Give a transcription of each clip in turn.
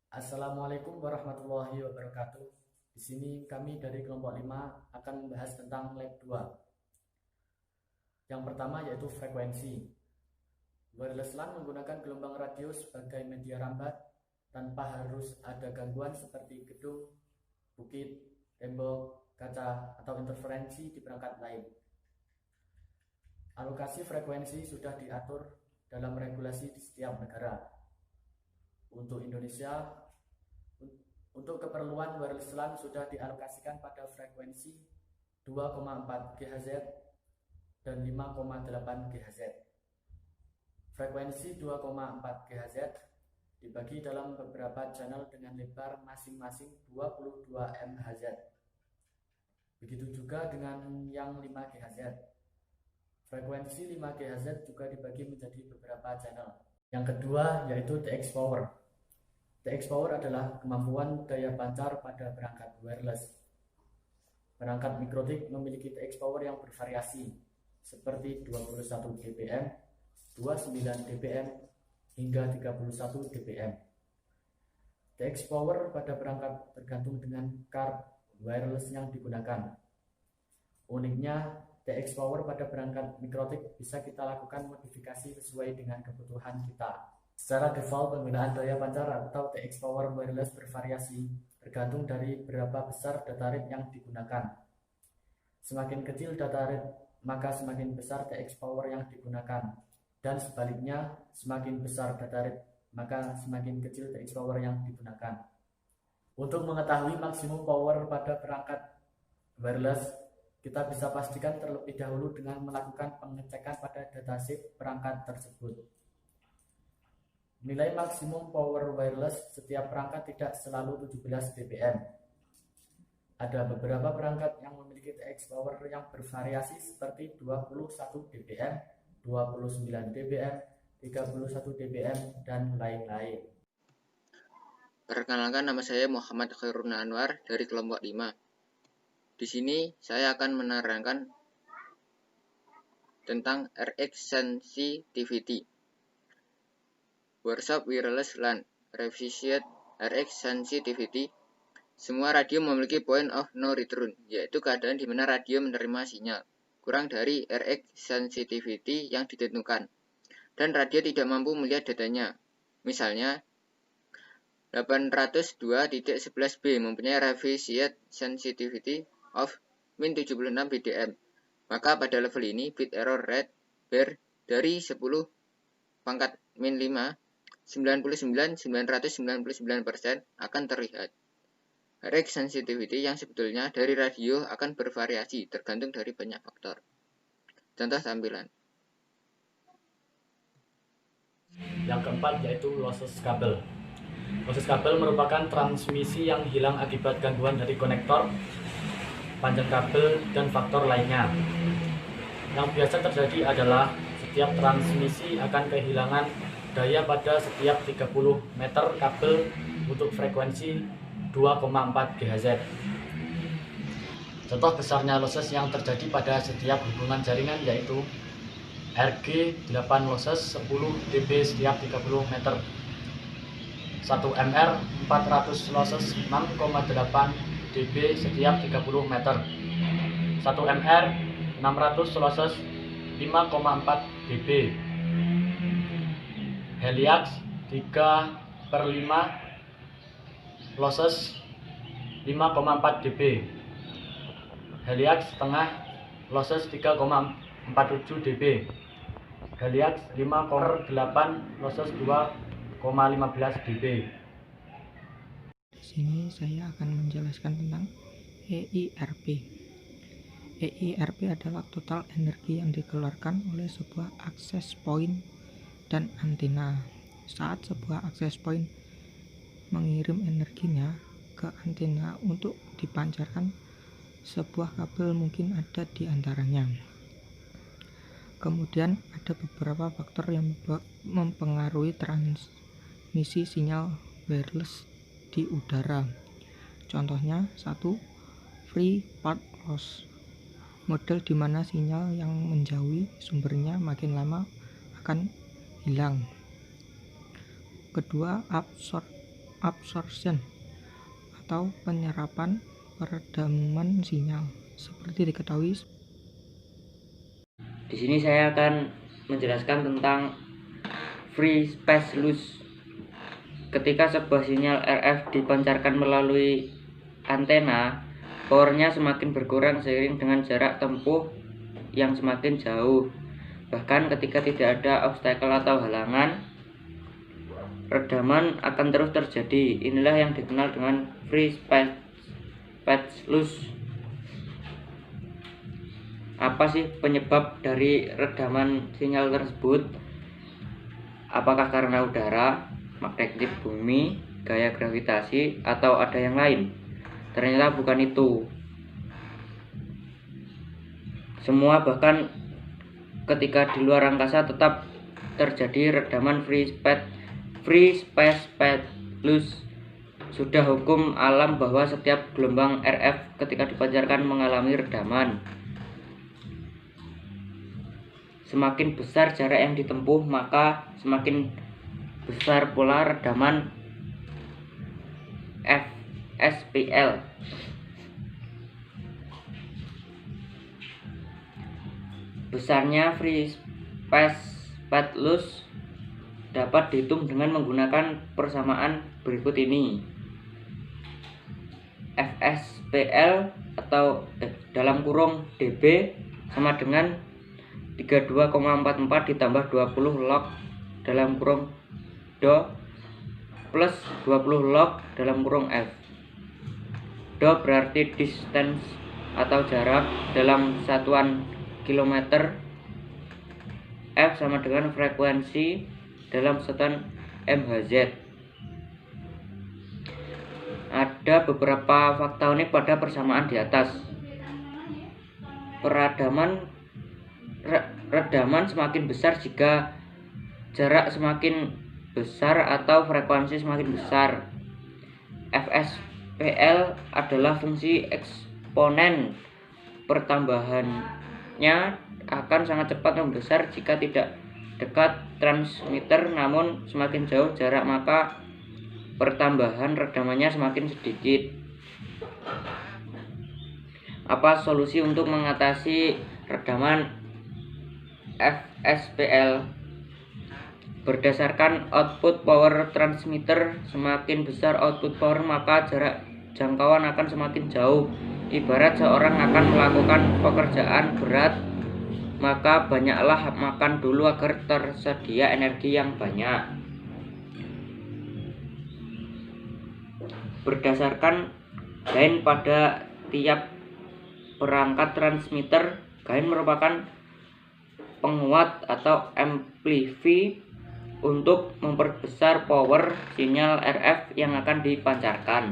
Assalamualaikum warahmatullahi wabarakatuh. Di sini kami dari kelompok 5 akan membahas tentang lab 2. Yang pertama yaitu frekuensi. Wireless LAN menggunakan gelombang radio sebagai media rambat tanpa harus ada gangguan seperti gedung, bukit, tembok, kaca, atau interferensi di perangkat lain. Alokasi frekuensi sudah diatur dalam regulasi di setiap negara. Untuk Indonesia, untuk keperluan wireless LAN sudah dialokasikan pada frekuensi 2,4 GHz dan 5,8 GHz. Frekuensi 2,4 GHz dibagi dalam beberapa channel dengan lebar masing-masing 22 MHz. Begitu juga dengan yang 5 GHz. Frekuensi 5 GHz juga dibagi menjadi beberapa channel. Yang kedua yaitu TX Power. TX Power adalah kemampuan daya pancar pada perangkat wireless. Perangkat mikrotik memiliki TX Power yang bervariasi, seperti 21 dBm, 29 dBm, hingga 31 dBm. TX Power pada perangkat tergantung dengan card wireless yang digunakan. Uniknya, TX Power pada perangkat mikrotik bisa kita lakukan modifikasi sesuai dengan kebutuhan kita. Secara default, penggunaan daya pancar atau TX Power wireless bervariasi tergantung dari berapa besar data rate yang digunakan. Semakin kecil data rate, maka semakin besar TX Power yang digunakan. Dan sebaliknya, semakin besar data rate, maka semakin kecil TX Power yang digunakan. Untuk mengetahui maksimum power pada perangkat wireless, kita bisa pastikan terlebih dahulu dengan melakukan pengecekan pada datasheet perangkat tersebut. Nilai maksimum power wireless setiap perangkat tidak selalu 17 dBm. Ada beberapa perangkat yang memiliki TX power yang bervariasi seperti 21 dBm, 29 dBm, 31 dBm, dan lain-lain. Perkenalkan, nama saya Muhammad Khairun Anwar dari kelompok 5. Di sini saya akan menerangkan tentang RX sensitivity. Workshop Wireless LAN Revisit RX sensitivity. Semua radio memiliki point of no return, yaitu keadaan di mana radio menerima sinyal kurang dari RX sensitivity yang ditentukan, dan radio tidak mampu melihat datanya. Misalnya, 802.11b mempunyai revisit sensitivity of min 76 bdm. Maka pada level ini bit error rate dari 10 pangkat min 5 99,999% akan terlihat. RX sensitivity yang sebetulnya dari radio akan bervariasi tergantung dari banyak faktor. Contoh tampilan. Yang keempat yaitu lossless kabel. Lossless kabel merupakan transmisi yang hilang akibat gangguan dari konektor, panjang kabel, dan faktor lainnya. Yang biasa terjadi adalah setiap transmisi akan kehilangan daya pada setiap 30 meter kabel untuk frekuensi 2,4 GHz. Contoh besarnya losses yang terjadi pada setiap hubungan jaringan yaitu RG8 losses 10 dB setiap 30 meter, 1 MR 400 losses 6,8 dB setiap 30 meter, 1 MR 600 losses 5,4 dB, Heliax 3/5 losses 5,4 dB, Heliax setengah losses 3,47 dB, Heliax 5/8 losses 2,15 dB. Di sini saya akan menjelaskan tentang EIRP. EIRP adalah total energi yang dikeluarkan oleh sebuah access point dan antena. Saat sebuah access point mengirim energinya ke antena untuk dipancarkan, sebuah kabel mungkin ada di antaranya. Kemudian ada beberapa faktor yang mempengaruhi transmisi sinyal wireless di udara. Contohnya 1. Free path loss, model di mana sinyal yang menjauhi sumbernya makin lama akan hilang. Kedua, absorption absorption atau penyerapan peredaman sinyal. Seperti diketahui, di sini saya akan menjelaskan tentang free space loss. Ketika sebuah sinyal RF dipancarkan melalui antena, powernya semakin berkurang seiring dengan jarak tempuh yang semakin jauh. Bahkan ketika tidak ada obstacle atau halangan, redaman akan terus terjadi. Inilah yang dikenal dengan free space loss. Apa sih penyebab dari redaman sinyal tersebut? Apakah karena udara, magnetik bumi, gaya gravitasi, atau ada yang lain? Ternyata bukan itu. Semua, bahkan ketika di luar angkasa tetap terjadi redaman free space loss. Sudah hukum alam bahwa setiap gelombang RF ketika dipancarkan mengalami redaman. Semakin besar jarak yang ditempuh, maka semakin besar pula redaman FSPL. Besarnya free space loss dapat dihitung dengan menggunakan persamaan berikut ini. FSPL atau dalam kurung dB sama dengan 32,44 ditambah 20 log dalam kurung do plus 20 log dalam kurung F. Do berarti distance atau jarak dalam satuan kilometer. F sama dengan frekuensi dalam satuan MHz. Ada beberapa fakta unik pada persamaan di atas. Redaman semakin besar jika jarak semakin besar atau frekuensi semakin besar. FSPL adalah fungsi eksponen. Pertambahannya akan sangat cepat membesar jika tidak dekat transmitter, namun semakin jauh jarak maka pertambahan redamannya semakin sedikit. Apa solusi untuk mengatasi redaman FSPL? Berdasarkan output power transmitter, semakin besar output power maka jarak jangkauan akan semakin jauh. Ibarat seorang akan melakukan pekerjaan berat, maka banyaklah makan dulu agar tersedia energi yang banyak. Berdasarkan gain pada tiap perangkat transmitter, gain merupakan penguat atau amplifi untuk memperbesar power sinyal RF yang akan dipancarkan.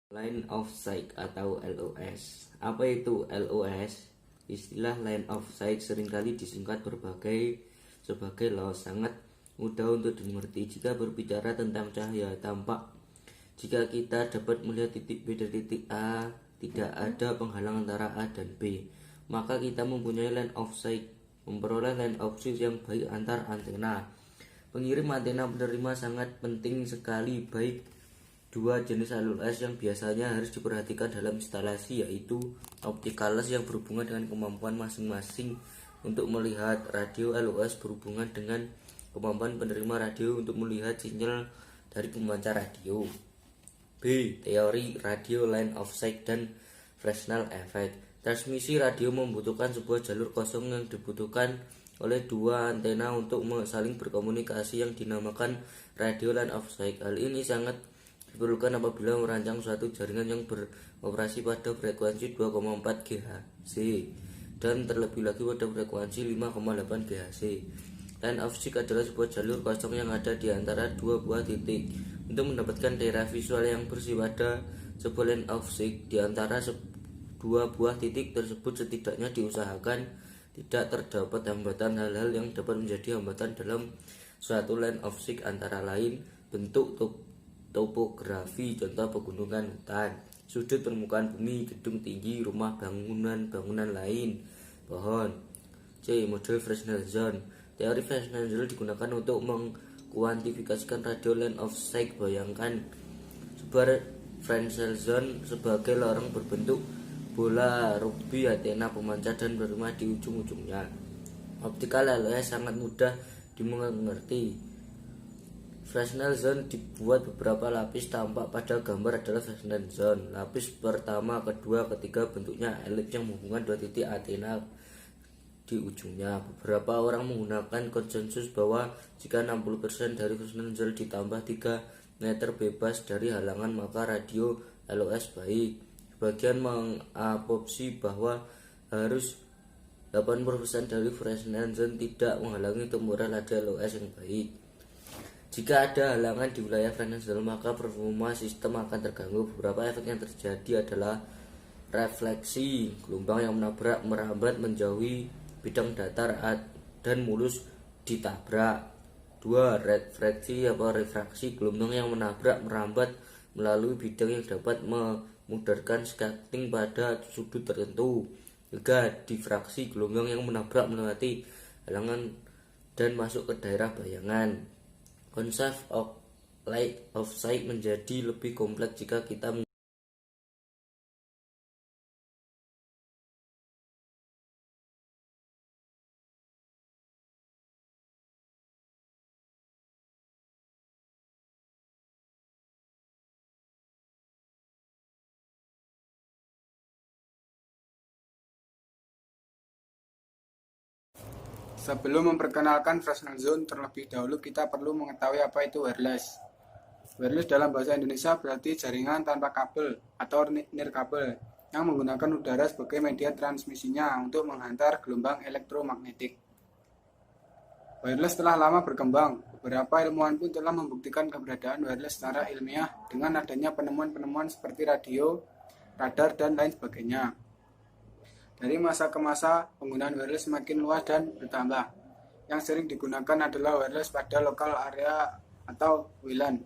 Line of sight atau LOS. Apa itu LOS? Istilah line of sight seringkali disingkat sebagai loss. Sangat mudah untuk dimengerti jika berbicara tentang cahaya tampak. Jika kita dapat melihat titik B dari titik A, tidak ada penghalang antara A dan B, maka kita mempunyai line of sight. Memperoleh line of sight yang baik antar antena. Pengirim antena penerima sangat penting sekali, baik dua jenis LOS yang biasanya harus diperhatikan dalam instalasi, yaitu optical loss yang berhubungan dengan kemampuan masing-masing untuk melihat radio. LOS berhubungan dengan kemampuan penerima radio untuk melihat sinyal dari pemancar radio. B. Teori radio line of sight dan Fresnel effect. Transmisi radio membutuhkan sebuah jalur kosong yang dibutuhkan oleh dua antena untuk saling berkomunikasi yang dinamakan radio line of sight. Hal ini sangat diperlukan apabila merancang suatu jaringan yang beroperasi pada frekuensi 2,4 GHz dan terlebih lagi pada frekuensi 5,8 GHz. Line of sight adalah sebuah jalur kosong yang ada di antara dua buah titik. Untuk mendapatkan daerah visual yang bersih pada sebuah line of sight di antara dua buah titik tersebut, setidaknya diusahakan tidak terdapat hambatan. Hal-hal yang dapat menjadi hambatan dalam suatu line of sight antara lain bentuk topografi, contoh pegunungan, hutan, sudut permukaan bumi, gedung tinggi, rumah, bangunan lain, pohon. C. Model Fresnel zone. Teori Fresnel zone digunakan untuk mengkuantifikasikan radio line of sight. Bayangkan sebuah Fresnel zone sebagai lorong berbentuk bola rugby antena pemancar dan berima di ujung-ujungnya. Optical LOS sangat mudah dimengerti. Fresnel zone dibuat beberapa lapis. Tampak pada gambar adalah Fresnel zone. Lapis pertama, kedua, ketiga bentuknya elips yang menghubungkan dua titik antena di ujungnya. Beberapa orang menggunakan konsensus bahwa jika 60% dari Fresnel zone ditambah 3 meter bebas dari halangan, maka radio LOS baik. Sebagian mengadopsi bahwa harus 80% dari Fresnel zone tidak menghalangi temporal radio LOS yang baik. Jika ada halangan di wilayah Fresnel zone, maka performa sistem akan terganggu. Beberapa efek yang terjadi adalah refleksi, gelombang yang menabrak, merambat, menjauhi bidang datar dan mulus ditabrak. 2. Refraksi atau refraksi, gelombang yang menabrak, merambat melalui bidang yang dapat memudarkan skating pada sudut tertentu. 3. Difraksi, gelombang yang menabrak melewati halangan dan masuk ke daerah bayangan. Konsep of light of sight menjadi lebih kompleks jika kita Sebelum memperkenalkan Fresnel zone, terlebih dahulu kita perlu mengetahui apa itu wireless. Wireless dalam bahasa Indonesia berarti jaringan tanpa kabel atau nirkabel yang menggunakan udara sebagai media transmisinya untuk menghantar gelombang elektromagnetik. Wireless telah lama berkembang. Beberapa ilmuwan pun telah membuktikan keberadaan wireless secara ilmiah dengan adanya penemuan-penemuan seperti radio, radar, dan lain sebagainya. Dari masa ke masa, penggunaan wireless semakin luas dan bertambah. Yang sering digunakan adalah wireless pada lokal area atau WLAN,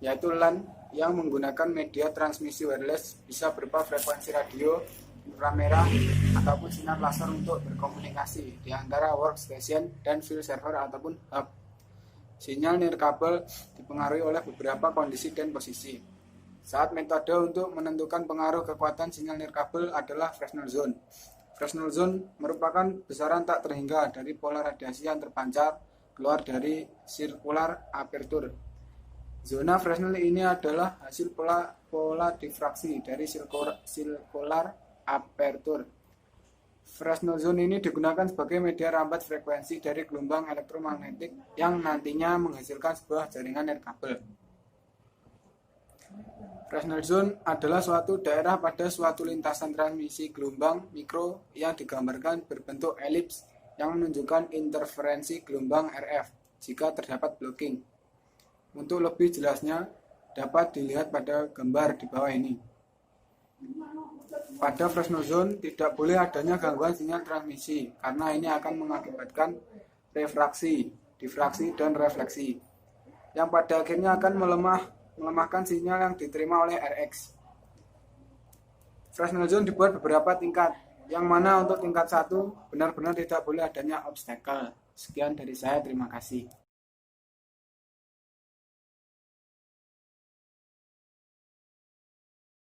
yaitu LAN yang menggunakan media transmisi wireless bisa berupa frekuensi radio, inframerah, ataupun sinar laser untuk berkomunikasi di antara workstation dan file server ataupun hub. Sinyal nirkabel dipengaruhi oleh beberapa kondisi dan posisi. Saat metode untuk menentukan pengaruh kekuatan sinyal nirkabel adalah Fresnel zone. Fresnel zone merupakan besaran tak terhingga dari pola radiasi yang terpancar keluar dari circular aperture. Zona Fresnel ini adalah hasil pola difraksi dari circular aperture. Fresnel zone ini digunakan sebagai media rambat frekuensi dari gelombang elektromagnetik yang nantinya menghasilkan sebuah jaringan nirkabel. Fresnel zone adalah suatu daerah pada suatu lintasan transmisi gelombang mikro yang digambarkan berbentuk elips yang menunjukkan interferensi gelombang RF jika terdapat blocking. Untuk lebih jelasnya dapat dilihat pada gambar di bawah ini. Pada Fresnel zone tidak boleh adanya gangguan sinyal transmisi karena ini akan mengakibatkan refraksi, difraksi, dan refleksi yang pada akhirnya akan melemahkan sinyal yang diterima oleh RX. Fresnel zone dibuat beberapa tingkat, yang mana untuk tingkat 1 benar-benar tidak boleh adanya obstacle. Sekian dari saya, terima kasih.